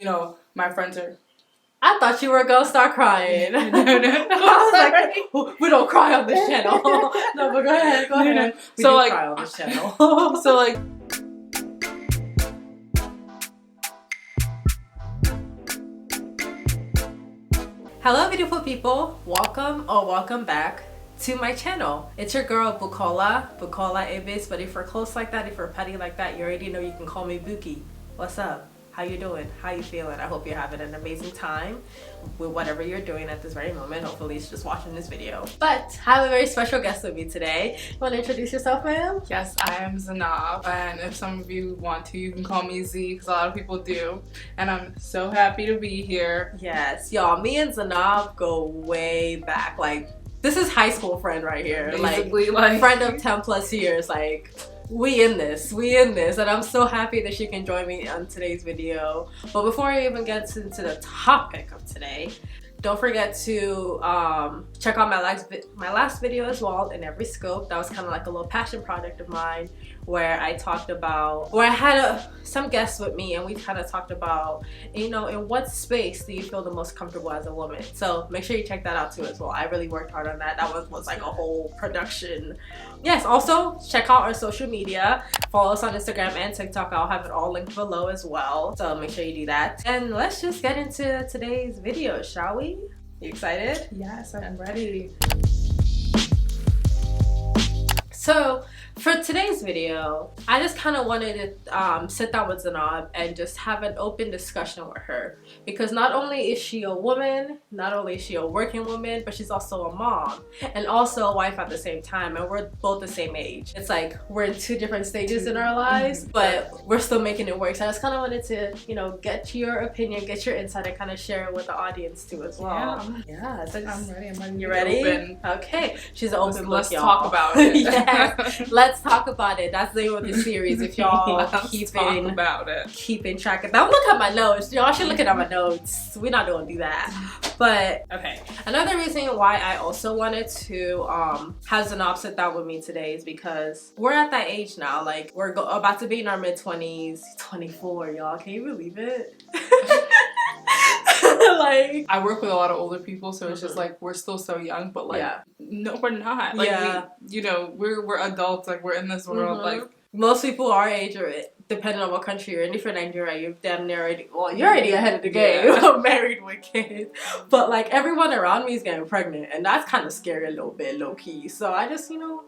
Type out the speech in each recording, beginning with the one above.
you know, my friends are... I thought you were gonna start crying. No. I was like, we don't cry on this channel. No, but go ahead. No. We So, do like, cry on this channel. So, like... Hello, beautiful people. Welcome back to my channel. It's your girl, Bukola Ebis. But if you're close like that, if you're petty like that, you already know you can call me Buki. What's up? How you doing? How you feeling? I hope you're having an amazing time with whatever you're doing at this very moment. Hopefully it's just watching this video. But I have a very special guest with me today. You want to introduce yourself, ma'am? Yes, I am Zainab, and if some of you want to, you can call me Z, because a lot of people do. And I'm so happy to be here. Yes, y'all, me and Zainab go way back. Like, this is high school friend right here. Basically, like friend of 10 plus years. Like, we in this, and I'm so happy that she can join me on today's video. But before I even get into the topic of today, don't forget to check out my last video as well, In Every Scope. That was kind of like a little passion project of mine, where I had some guests with me, and we kind of talked about, you know, in what space do you feel the most comfortable as a woman. So make sure you check that out too as well. I really worked hard on that. That was like a whole production. Yes, also check out our social media. Follow us on Instagram and TikTok. I'll have it all linked below as well. So make sure you do that. And let's just get into today's video, shall we? You excited? Yes, I'm ready. So for today's video, I just kind of wanted to sit down with Zainab and just have an open discussion with her, because not only is she a woman, not only is she a working woman, but she's also a mom and also a wife at the same time, and we're both the same age. It's like we're in two different stages in our lives, but we're still making it work. So I just kind of wanted to, you know, get your opinion, get your insight, and kind of share it with the audience too as well. Yeah, so I'm ready. You ready? Open. Okay, she's an open book, Let's y'all. talk about it. Yes, let's talk about it. That's the name of the series. If y'all keeping track of that. Don't look at my notes. Y'all should look at my notes. We're not gonna do that. But okay, another reason why I also wanted to have Zainab sit down with me today is because we're at that age now. Like, we're about to be in our mid-20s. 24, y'all. Can you believe it? Like, I work with a lot of older people, so it's just like we're still so young, but like no, we're not. Like, we're adults. Like, we're in this world. Like, most people our age, or depending on what country you're in, if you're Nigeria, you're damn near already, well, you're already ahead of the game. Married with kids. But like, everyone around me is getting pregnant, and that's kind of scary a little bit, low key. So I just, you know,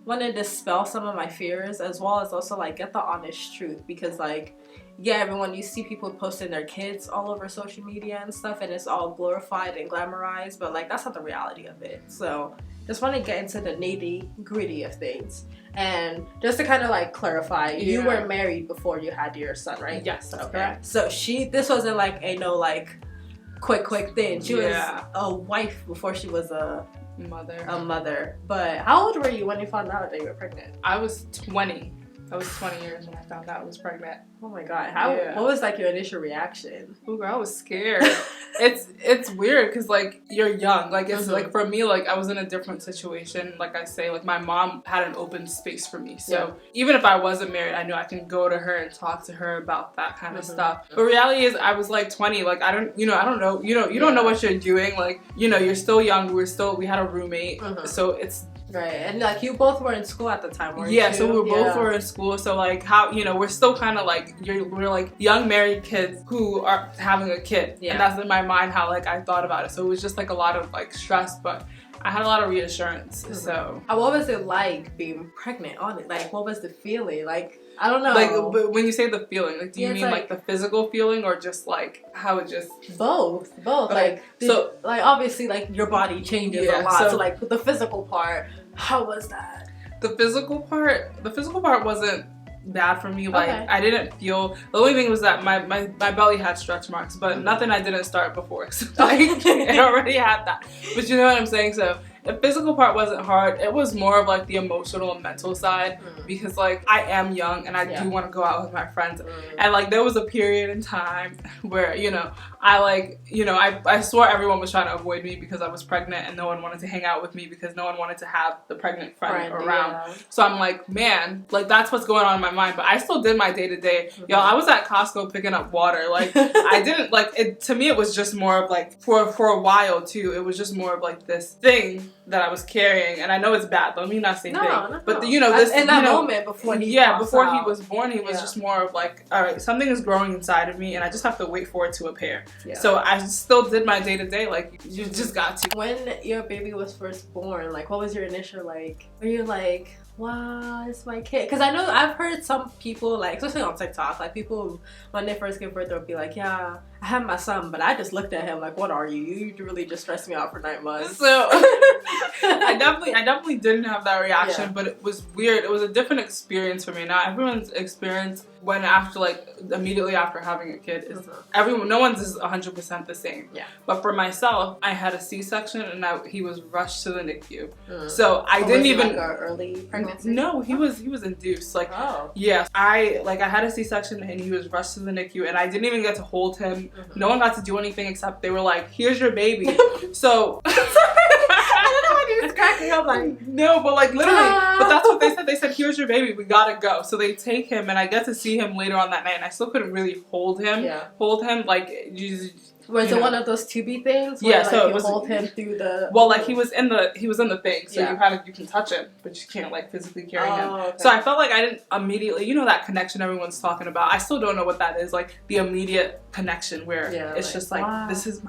want to dispel some of my fears, as well as also like get the honest truth, because like, yeah, everyone, you see people posting their kids all over social media and stuff, and it's all glorified and glamorized, but like, that's not the reality of it. So just want to get into the nitty-gritty of things. And just to kind of like clarify, you were married before you had your son, right? Yes, that's okay. correct. So this wasn't like a quick thing. She was a wife before she was a mother. But how old were you when you found out that you were pregnant? I was 20. I was 20 years when I found out I was pregnant. Oh my god! What was like your initial reaction? Ooh, girl, I was scared. It's weird because like you're young. Like, it's like, for me, like I was in a different situation. Like I say, like my mom had an open space for me. So even if I wasn't married, I knew I can go to her and talk to her about that kind of stuff. But reality is, I was like 20. Like, I don't know. You don't know what you're doing. Like, you know, you're still young. We had a roommate. So it's. Right, and like you both were in school at the time, weren't you? Yeah, so we both were in school. So like, how, you know, we're still kind of like, we're like young married kids who are having a kid. And that's in my mind how like I thought about it. So it was just like a lot of like stress, but I had a lot of reassurance. So what was it like being pregnant on it? Like, what was the feeling? Like, I don't know. Like, but when you say the feeling, like, do you mean like the physical feeling, or just like how it just both? Okay. Like, like obviously like your body changes a lot. So like the physical part, how was that? The physical part wasn't bad for me. Like, I didn't feel, the only thing was that my belly had stretch marks, but nothing I didn't start before. So like, I already had that. But you know what I'm saying? So the physical part wasn't hard. It was more of like the emotional and mental side because like I am young and I do want to go out with my friends. And like there was a period in time where, you know, I swore everyone was trying to avoid me because I was pregnant and no one wanted to hang out with me because no one wanted to have the pregnant friend around. Yeah. So I'm like, man, like that's what's going on in my mind. But I still did my day to day. Y'all, I was at Costco picking up water. Like I didn't like it. To me, it was just more of like for a while too. It was just more of like this thing that I was carrying, and I know it's bad. Let me not say thing. But you know, this in that moment before he he was born, he was just more of like, all right, something is growing inside of me, and I just have to wait for it to appear. Yeah. So I still did my day to day. Like you just got to. When your baby was first born, like what was your initial like? Were you like, wow, it's my kid? Because I know I've heard some people, like especially on TikTok, like people when they first give birth they'll be like, yeah, I have my son, but I just looked at him like, what are you? You really just stressed me out for 9 months. So I definitely didn't have that reaction, but it was weird. It was a different experience for me. Now everyone's experience when after like immediately after having a kid is no one's is 100% the same. Yeah. But for myself, I had a C-section and he was rushed to the NICU. So I didn't even like an early pregnancy. No, he was induced. Like yeah, I had a C-section and he was rushed to the NICU and I didn't even get to hold him. No one got to do anything except they were like, here's your baby. So I don't know why you're just cracking up like no, but like literally, but that's what they said. They said, here's your baby, we gotta go. So they take him and I get to see him later on that night and I still couldn't really hold him. Like was it one of those 2B things? Where, so like, it was hold him through the. Well, like he was in the thing, so you can touch him, but you can't like physically carry him. Okay. So I felt like I didn't immediately, you know, that connection everyone's talking about. I still don't know what that is, like the immediate connection where it's like, just like wow. this is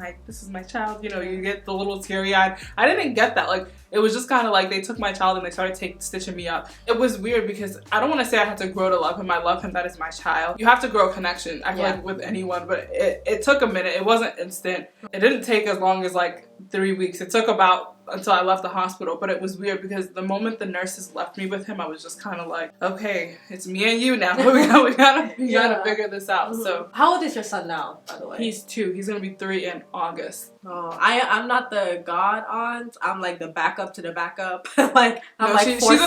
my child. You know, you get the little teary-eyed. I didn't get that. Like it was just kind of like they took my child and they started stitching me up. It was weird because I don't want to say I had to grow to love him. I love him. That is my child. You have to grow a connection. I feel like with anyone, but it took a minute. It wasn't instant. It didn't take as long as like 3 weeks. It took about until I left the hospital, but it was weird because the moment the nurses left me with him, I was just kind of like, okay, it's me and you now. we gotta figure this out. So how old is your son now, by the way? He's 2. He's gonna be 3 in August. Oh, I'm not the god aunt. I'm like the backup to the backup. Like I'm she's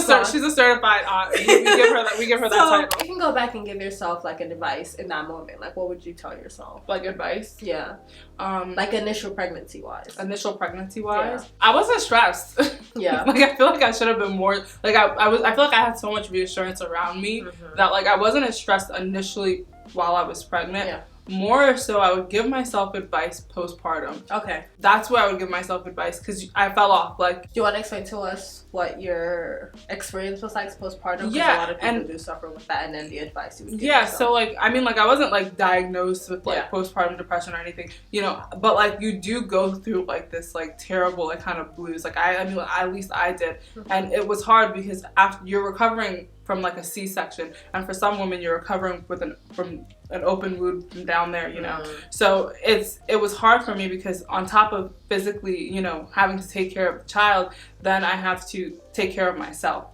a certified aunt. We give her that title. You can go back and give yourself like an advice in that moment. Like what would you tell yourself? Like advice? Yeah. Like initial pregnancy wise. I wasn't stressed. Yeah. Like I feel like I should have been more like I feel like I had so much reassurance around me that like I wasn't as stressed initially while I was pregnant. Yeah. More so, I would give myself advice postpartum. Okay. That's where I would give myself advice because I fell off. Like, do you want to explain to us what your experience was like postpartum? Yeah. A lot of people do suffer with that, and then the advice you would give yourself. So like, I mean, like I wasn't like diagnosed with like postpartum depression or anything, you know, but like you do go through like this like terrible like kind of blues. Like I mean, at least I did, and it was hard because after you're recovering from like a C-section, and for some women you're recovering from an open wound from down there, you know. So it was hard for me because on top of physically, you know, having to take care of the child, then I have to take care of myself.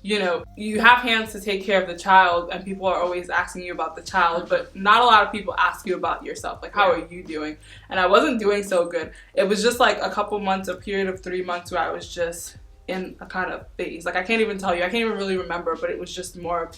You know, you have hands to take care of the child and people are always asking you about the child, but not a lot of people ask you about yourself. Like, how are you doing? And I wasn't doing so good. It was just like a period of 3 months where I was just in a kind of phase. Like I can't even tell you, I can't even really remember, but it was just more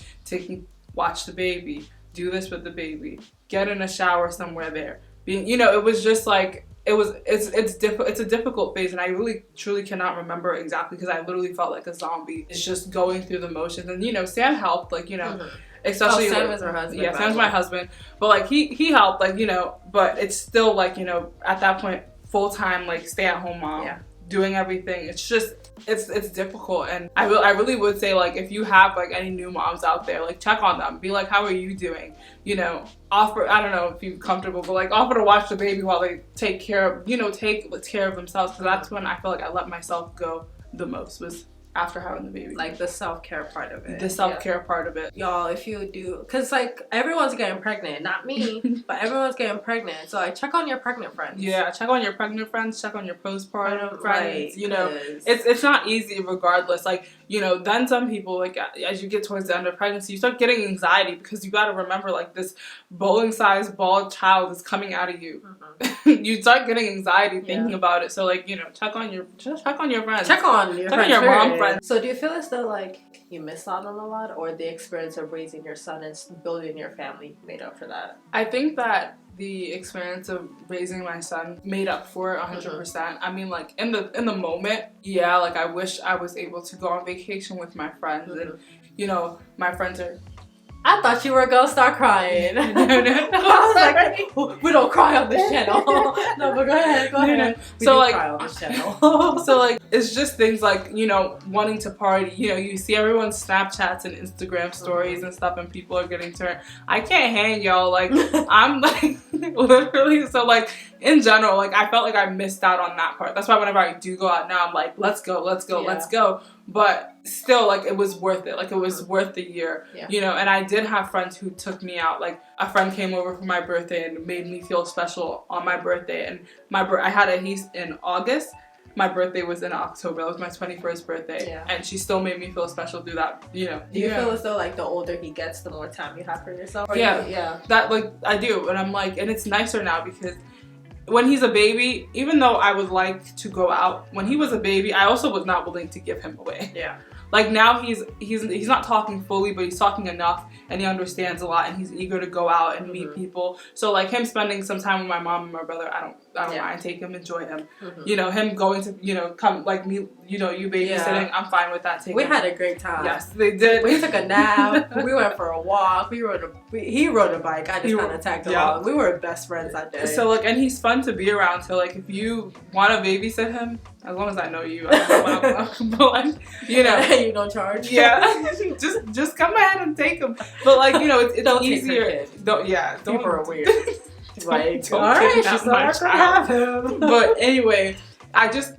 watch the baby, do this with the baby, get in a shower somewhere there. Being, you know, it was just like, it's a difficult phase, and I really truly cannot remember exactly because I literally felt like a zombie. It's just going through the motions, and you know, Sam helped, like, you know, especially Sam is her husband. Yeah, Sam's my husband, but like he helped, like, you know, but it's still like, you know, at that point, full time like stay at home mom. Yeah. Doing everything, it's just it's difficult, and I really would say, like, if you have like any new moms out there, like check on them, be like, how are you doing, you know, offer, I don't know if you're comfortable, but like offer to watch the baby while they take care of themselves, because that's when I feel like I let myself go the most, was after having the baby. Like the self-care part of it. The self-care part of it. Y'all, if you do, because like everyone's getting pregnant, not me, but everyone's getting pregnant. So like check on your pregnant friends. Yeah, check on your pregnant friends, check on your postpartum friends. You know, it's not easy regardless. Like you know, then some people, like, as you get towards the end of pregnancy, you start getting anxiety because you got to remember, like, this bowling-sized bald child is coming out of you. You start getting anxiety thinking about it. So, like, you know, check on your friends. Check on your mom friends. So do you feel as though, like, you missed out on a lot, or the experience of raising your son and building your family made up for that? I think that the experience of raising my son made up for it 100%. I mean, like, in the moment, yeah, like, I wish I was able to go on vacation with my friends. And, you know, my friends are... I thought you were gonna start crying. No. I was like, we don't cry on this channel. No, but go ahead. No. We do cry on this channel. So, like, it's just things like, you know, wanting to party. You know, you see everyone's Snapchats and Instagram stories and stuff, and people are getting turned. I can't hang, y'all. Like, I'm, like, literally, so, like, in general, like, I felt like I missed out on that part. That's why whenever I do go out now, I'm like, let's go. But still, like, it was worth it. Like, it was worth the year, you know. And I did have friends who took me out. Like, a friend came over for my birthday and made me feel special on my birthday. And I had a niece in August. My birthday was in October. That was my 21st birthday. And she still made me feel special through that, you know. Do you feel as though, like, the older he gets, the more time you have for yourself? Or That, like, I do. And I'm like, and it's nicer now because when he's a baby, even though I would like to go out, when he was a baby, I also was not willing to give him away. Like, now he's not talking fully, but he's talking enough, and he understands a lot, and he's eager to go out and meet people. So, like, him spending some time with my mom and my brother, I don't mind. Take him, enjoy him. You know, him going to, you know, come, like, me, you know, you babysitting, I'm fine with that. We had a great time. Yes, they did. We took a nap. We went for a walk. He rode a bike. I just kind of tagged along. We were best friends that day. So, like, and he's fun to be around. So, like, if you want to babysit him, as long as I know you, I don't know but, like, you know, you don't charge. just come ahead and take him. But, like, you know, it's don't easier. Don't people are weird. Like, all right, she's not gonna have him. But anyway, I just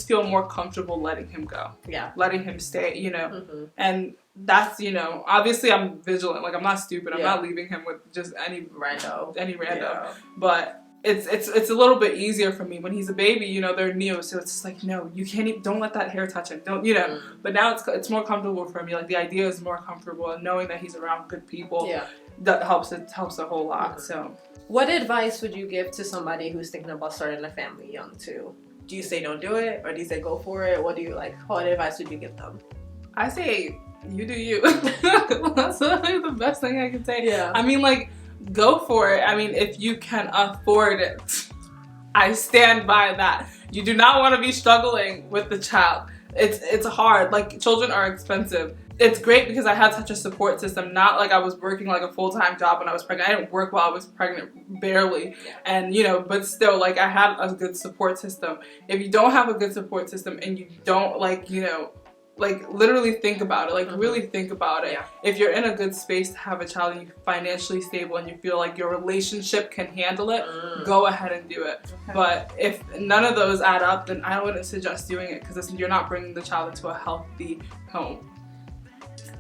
feel more comfortable letting him go. Letting him stay, you know. And that's, you know, obviously I'm vigilant. Like, I'm not stupid. I'm not leaving him with just any rando. But it's a little bit easier for me when he's a baby. You know, they're new, so it's just like, no, you can't even, don't let that hair touch him. Don't, you know. But now it's more comfortable for me. Like, the idea is more comfortable, and knowing that he's around good people, that helps. It helps a whole lot. So, what advice would you give to somebody who's thinking about starting a family young too? Do you say don't do it, or do you say go for it? What do you like? What advice would you give them? I say you do you. That's like the best thing I can say. I mean, like, go for it. I mean, if you can afford it, I stand by that. You do not want to be struggling with the child. It's hard. Like, children are expensive. It's great because I had such a support system. Not like I was working like a full-time job when I was pregnant. I didn't work while I was pregnant, barely. And, you know, but still, like, I had a good support system. If you don't have a good support system and you don't, like, you know, like, literally think about it. Like, really think about it. If you're in a good space to have a child and you're financially stable and you feel like your relationship can handle it, go ahead and do it. But if none of those add up, then I wouldn't suggest doing it because you're not bringing the child into a healthy home.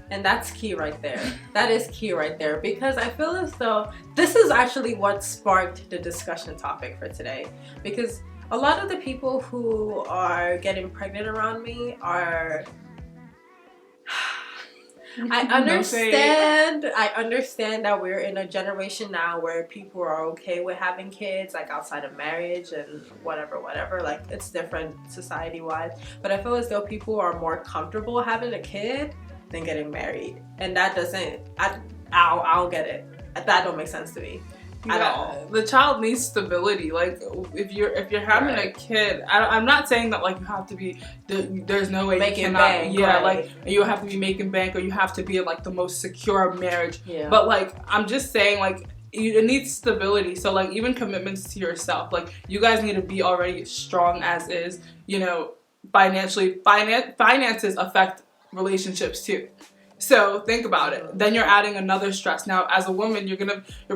And that's key right there. That is key right there, because I feel as though this is actually what sparked the discussion topic for today. Because a lot of the people who are getting pregnant around me are... I understand that we're in a generation now where people are okay with having kids, like, outside of marriage and whatever, like, it's different society-wise. But I feel as though people are more comfortable having a kid than getting married, and that doesn't, I don't get it. That don't make sense to me at all. The child needs stability. Like, if you're having a kid, I'm not saying that, like, you have to be, there's no way making you cannot bank, like, you have to be making bank, or you have to be in, like, the most secure marriage. But, like, I'm just saying, like, it needs stability. So, like, even commitments to yourself, like, you guys need to be already strong as is, you know, financially. Finances affect relationships too. So think about it. Then you're adding another stress. Now, as a woman, you're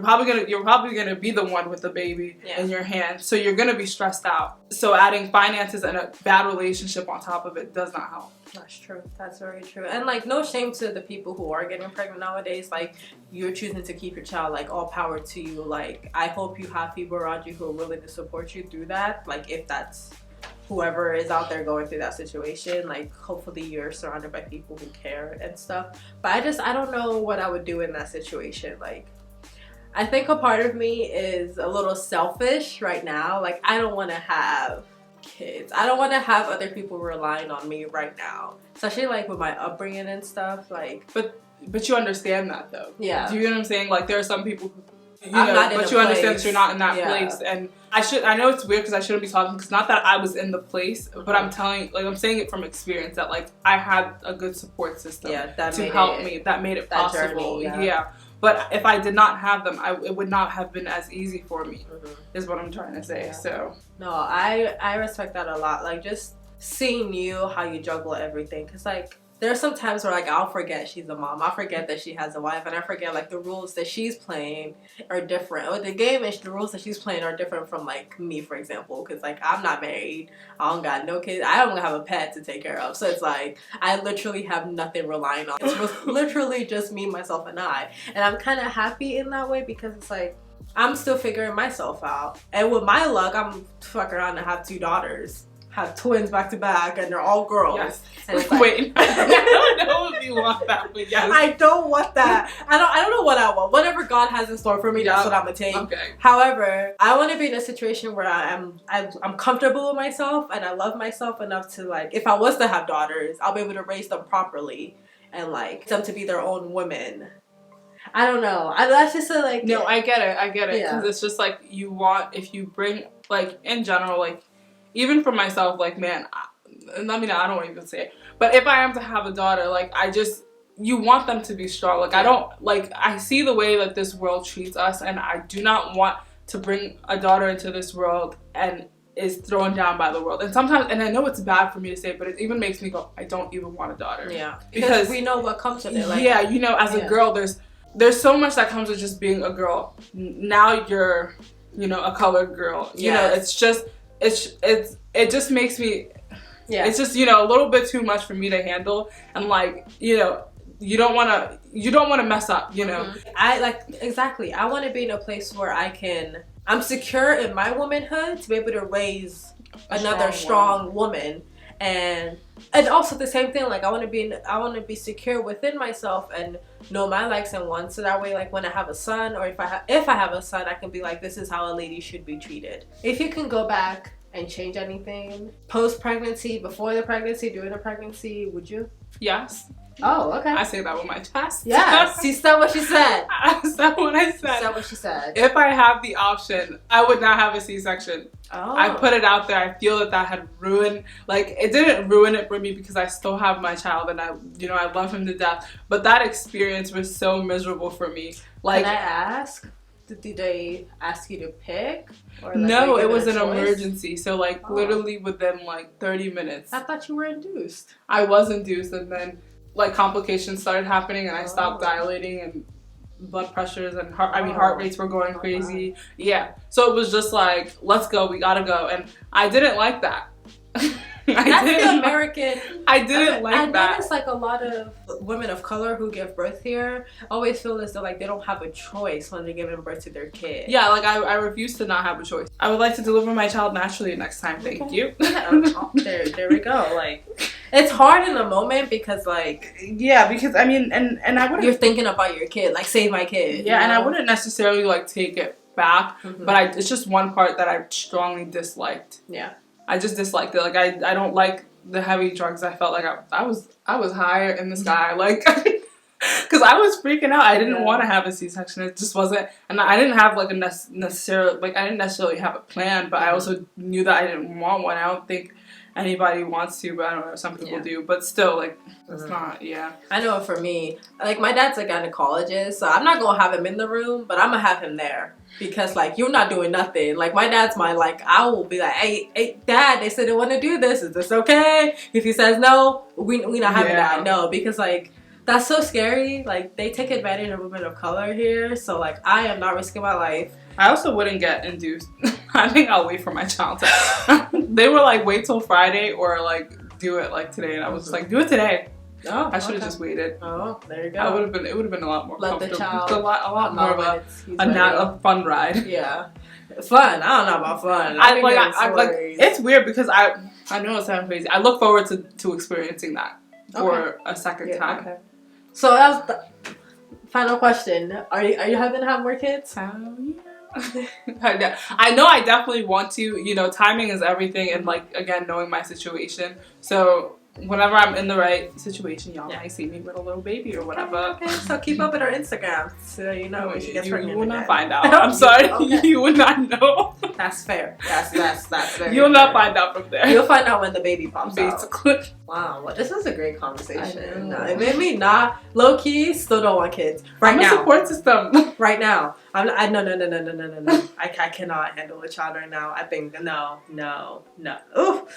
probably gonna be the one with the baby in your hand. So you're gonna be stressed out. So adding finances and a bad relationship on top of it does not help. That's true. That's very true. And, like, no shame to the people who are getting pregnant nowadays. Like, you're choosing to keep your child. Like, all power to you. Like, I hope you have people around you who are willing to support you through that. Like, if that's whoever is out there going through that situation, like hopefully you're surrounded by people who care and stuff. But I don't know what I would do in that situation. Like, I think a part of me is a little selfish right now. Like, I don't want to have kids. I don't want to have other people relying on me right now, especially like with my upbringing and stuff. Like, but you understand that though. Yeah. Do you know what I'm saying? Like, there are some people who, but you understand that you're not in that place. And I know it's weird because I shouldn't be talking, because not that I was in the place, but I'm saying it from experience that like I had a good support system to help me. That made it possible. Journey, But if I did not have them, it would not have been as easy for me, is what I'm trying to say. Yeah. So no, I respect that a lot. Like, just seeing you, how you juggle everything, because like there are some times where like I'll forget she's a mom. I'll forget that she has a wife, and I forget like the rules that she's playing are different. Or the game is the rules that she's playing are different from like me, for example, because like I'm not married, I don't got no kids, I don't have a pet to take care of. So it's like I literally have nothing relying on. It's literally just me, myself, and I. And I'm kind of happy in that way, because it's like I'm still figuring myself out. And with my luck, I'm fucking around to have 2 daughters. Have twins back to back, and they're all girls. Yes. And it's like, wait, I don't know if you want that, but yes. I don't want that. I don't know what I want. Whatever God has in store for me, that's what I'm gonna take. Okay. However, I want to be in a situation where I'm comfortable with myself, and I love myself enough to like, if I was to have daughters, I'll be able to raise them properly and like them to be their own women. I don't know. That's just a, like. No, I get it. Because it's just like you want, if you bring, like, in general, like, even for myself, like, man, I don't even say it, but if I am to have a daughter, like, you want them to be strong. Like, I see the way that this world treats us, and I do not want to bring a daughter into this world and is thrown down by the world. And sometimes, and I know it's bad for me to say, but it even makes me go, I don't even want a daughter. Yeah. Because we know what comes with it. Like, yeah, as a girl, there's so much that comes with just being a girl. Now you're, a colored girl. It just makes me, it's just, a little bit too much for me to handle. And like, you don't want to mess up, Exactly. I want to be in a place where I'm secure in my womanhood to be able to raise another strong woman. And also the same thing, like I want to be secure within myself and know my likes and wants, so that way, like when I have a son, or if I have a son, I can be like, this is how a lady should be treated. If you can go back and change anything post-pregnancy, before the pregnancy, during the pregnancy, would you? Yes. Oh, okay. I say that with my chest. Yeah. She said what she said. I said what I said. She said what she said. If I have the option, I would not have a C-section. Oh. I put it out there. I feel that had ruined, like, it didn't ruin it for me, because I still have my child and I love him to death. But that experience was so miserable for me. Like, can I ask? Did they ask you to pick? Or no, it was an emergency. So like literally within like 30 minutes. I thought you were induced. I was induced, and then like complications started happening, and I stopped dilating, and blood pressures and heart rates were going crazy. Yeah. So it was just like, let's go, we gotta go. And I didn't like that. That's the American. I didn't like that. I noticed like a lot of women of color who give birth here always feel as though like they don't have a choice when they're giving birth to their kid. Yeah, like I refuse to not have a choice. I would like to deliver my child naturally next time. Thank you. There we go. Like, it's hard in the moment because like, yeah, because I mean, and I wouldn't. You're thinking about your kid, like save my kid. Yeah, and I wouldn't necessarily like take it back, but it's just one part that I strongly disliked. Yeah. I just disliked it. Like I don't like the heavy drugs. I felt like I was higher in the sky, like, because I was freaking out. I didn't want to have a C-section. It just wasn't, and I didn't have like I didn't necessarily have a plan, but I also knew that I didn't want one. I don't think anybody wants to, but I don't know, some people do. But still, like, it's not. Yeah. I know for me, like my dad's a gynecologist, so I'm not gonna have him in the room, but I'm gonna have him there. Because like you're not doing nothing. Like my dad's my like I will be like, hey dad, they said they want to do this. Is this okay? If he says no, we not having that. No, because like that's so scary. Like they take advantage of women of color here. So like I am not risking my life. I also wouldn't get induced. I think I'll wait for my child to. They were like, wait till Friday or like do it like today, and I was just like, do it today. Oh, I should have just waited. Oh, there you go. It would have been a lot more comfortable. The child, a lot more of a fun ride. Yeah, fun. I don't know about fun. It's weird because I know it sounds crazy. I look forward to experiencing that for a second time. Okay. So as the final question, are you hoping to have more kids? I know I definitely want to. You know, timing is everything, and like again, knowing my situation. So whenever I'm in the right situation, y'all might see me with a little baby or whatever. Okay, so keep up with our Instagram so you know when she gets pregnant. You will not find out. I'm sorry, you would not know. That's fair. That's very You'll not fair. find out from there. You'll find out when the baby pops basically. out. Wow, well, this is a great conversation. No, it made me not low key. Still don't want kids right now. I'm a support system. Right now, no. I cannot handle a child right now. I think no. Ooh,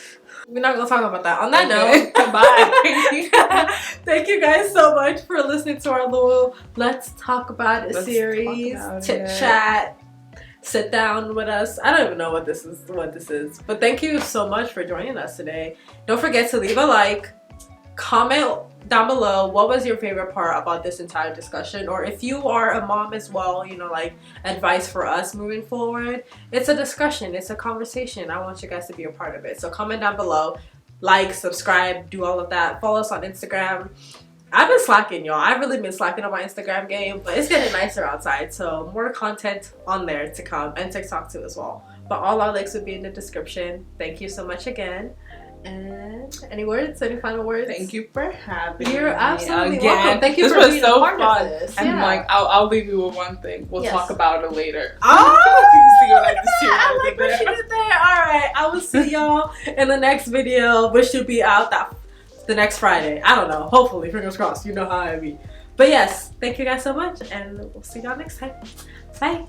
we're not gonna talk about that. On that note, goodbye. Thank you guys so much for listening to our little Let's Talk About It series. Chit chat. Sit down with us. I don't even know what this is. But thank you so much for joining us today. Don't forget to leave a like, comment down below what was your favorite part about this entire discussion, or if you are a mom as well, you know, like advice for us moving forward. It's a discussion, it's a conversation. I want you guys to be a part of it. So comment down below, like, subscribe, do all of that. Follow us on Instagram. I've been slacking, y'all. I've really been slacking on my Instagram game, but it's getting nicer outside, so more content on there to come, and TikTok too as well. But all our links will be in the description. Thank you so much again. And any words? Any final words? Thank you for having me. You're absolutely again. welcome. Thank you this for was being so a part fun. of this. And like, I'll leave you with one thing. We'll talk about it later. Oh, see what I just hear. I like what she did there. All right, I will see y'all in the next video, which should be out the next Friday. I don't know. Hopefully, fingers crossed. You know how I be. But yes, thank you guys so much, and we'll see y'all next time. Bye.